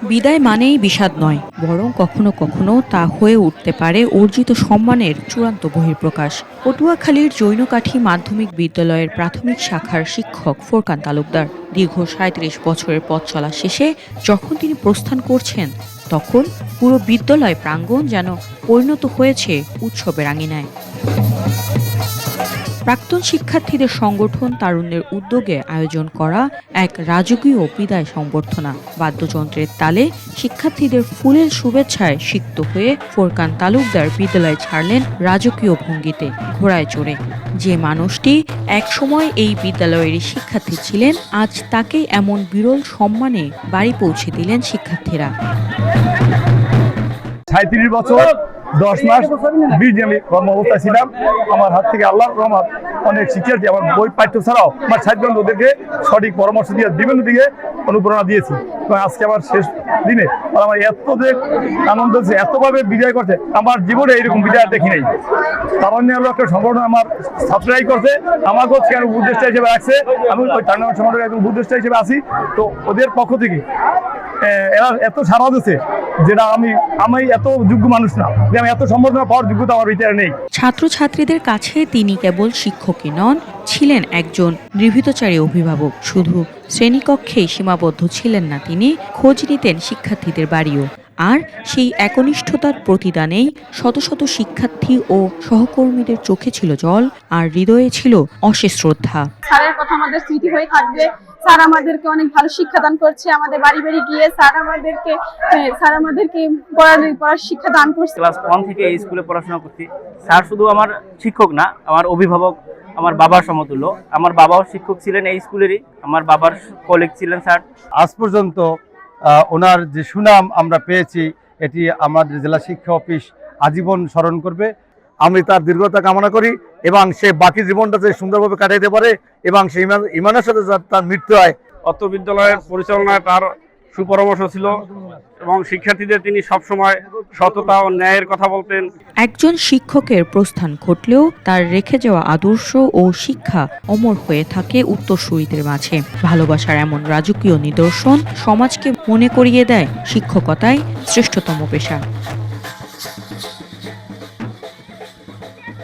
বিদায় মানেই বিষাদ নয়, বরং কখনো কখনো তা হয়ে উঠতে পারে অর্জিত সম্মানের চূড়ান্ত বহিঃপ্রকাশ। পটুয়াখালীর জৈনকাঠি মাধ্যমিক বিদ্যালয়ের প্রাথমিক শাখার শিক্ষক ফোরকান তালুকদার দীর্ঘ ৩৭ বছরের পথ চলা শেষে যখন তিনি প্রস্থান করছেন, তখন পুরো বিদ্যালয় প্রাঙ্গণ যেন পরিণত হয়েছে উৎসবের আঙিনায়। প্রাক্তন শিক্ষার্থীদের সংগঠন তারুণ্যের উদ্যোগে আয়োজন করা এক রাজকীয় বিদায় সংবর্ধনা। বাদ্যযন্ত্রের তালে শিক্ষার্থীদের ফুলের শুভেচ্ছায় সিক্ত হয়ে ফোরকান তালুকদার বিদ্যালয় ছাড়লেন রাজকীয় ভঙ্গিতে, ঘোড়ায় চড়ে। যে মানুষটি একসময় এই বিদ্যালয়েরই শিক্ষার্থী ছিলেন, আজ তাকে এমন বিরল সম্মানে বাড়ি পৌঁছে দিলেন শিক্ষার্থীরা। ৩৭ বছর 10 মাস বীজ আমি কর্ম অবস্থায় ছিলাম। আমার হাত থেকে আল্লাহর রহমত অনেক শিক্ষার্থী আমার বই পাঠ্য ছাড়াও আমার ছাত্রগণ ওদেরকে সঠিক পরামর্শ দিয়ে বিভিন্ন দিকে অনুপ্রেরণা দিয়েছি। এবং আজকে আমার শেষ দিনে আমার এত যে আনন্দ হচ্ছে, এতভাবে বিজয় করছে, আমার জীবনে এইরকম বিজয় দেখি নাই। তারুণ্য হলো একটা সংগঠন আমার ছাত্রাই করছে, আমাকেও সেখানে উপদেষ্টা হিসেবে রাখছে। আমি ওই তারুণ্য সংগঠনের একজন উপদেষ্টা হিসেবে আছি। তো ওদের পক্ষ থেকে এরা এত সারা দিচ্ছে, যেটা আমি এত যোগ্য মানুষ না, যে আমি এত সম্বর্ধনা পাওয়ার যোগ্যতা আমার ভিতরে নেই। ছাত্রছাত্রীদের কাছে তিনি কেবল শিক্ষকই নন, ছিলেন একজন নির্ভীতচারী অভিভাবক। শুধু শ্রেণীকক্ষেই সীমাবদ্ধ ছিলেন না তিনি, খোঁজ নিতেন শিক্ষার্থীদের বাড়িও। আর সেই একনিষ্ঠতার প্রতিদানেই শত শত শিক্ষার্থী ও সহকর্মীদের চোখে ছিল জল, আর হৃদয়ে ছিল অশেষ শ্রদ্ধা। স্যারের কথা আমাদের স্মৃতি হয়ে থাকবে। স্যার আমাদেরকে অনেক ভালো শিক্ষাদান করছে। আমাদের বাড়ি বাড়ি গিয়ে স্যার আমাদেরকে পড়ার শিক্ষা দান করছে। ক্লাস 1 থেকে এই স্কুলে পড়াশোনা করছি। স্যার শুধু আমার শিক্ষক না, আমার অভিভাবক, আমার বাবার সমতুল্য। আমার বাবাও শিক্ষক ছিলেন এই স্কুলেরই, আমার বাবার কলিগ ছিলেন স্যার। আজ পর্যন্ত ওনার যে সুনাম আমরা পেয়েছি, এটি আমাদের জেলা শিক্ষা অফিস আজীবন স্মরণ করবে। আমি তার দীর্ঘতা কামনা করি এবং সে বাকি জীবনটা যে সুন্দরভাবে কাটাইতে পারে এবং সেই ইমানের সাথে তার মৃত্যু হয়। অত্র বিদ্যালয়ের পরিচালনায় তার সুপরামর্শ ছিল এবং শিক্ষার্থীদের তিনি সবসময় সততা ও ন্যায়ের কথা বলতেন। একজন শিক্ষকের প্রস্থান ঘটলেও তার রেখে যাওয়া আদর্শ ও শিক্ষা অমর হয়ে থাকে উত্তরসূরিদের মাঝে। ভালোবাসার এমন রাজকীয় নিদর্শন সমাজকে মনে করিয়ে দেয় শিক্ষকতাই শ্রেষ্ঠতম পেশা।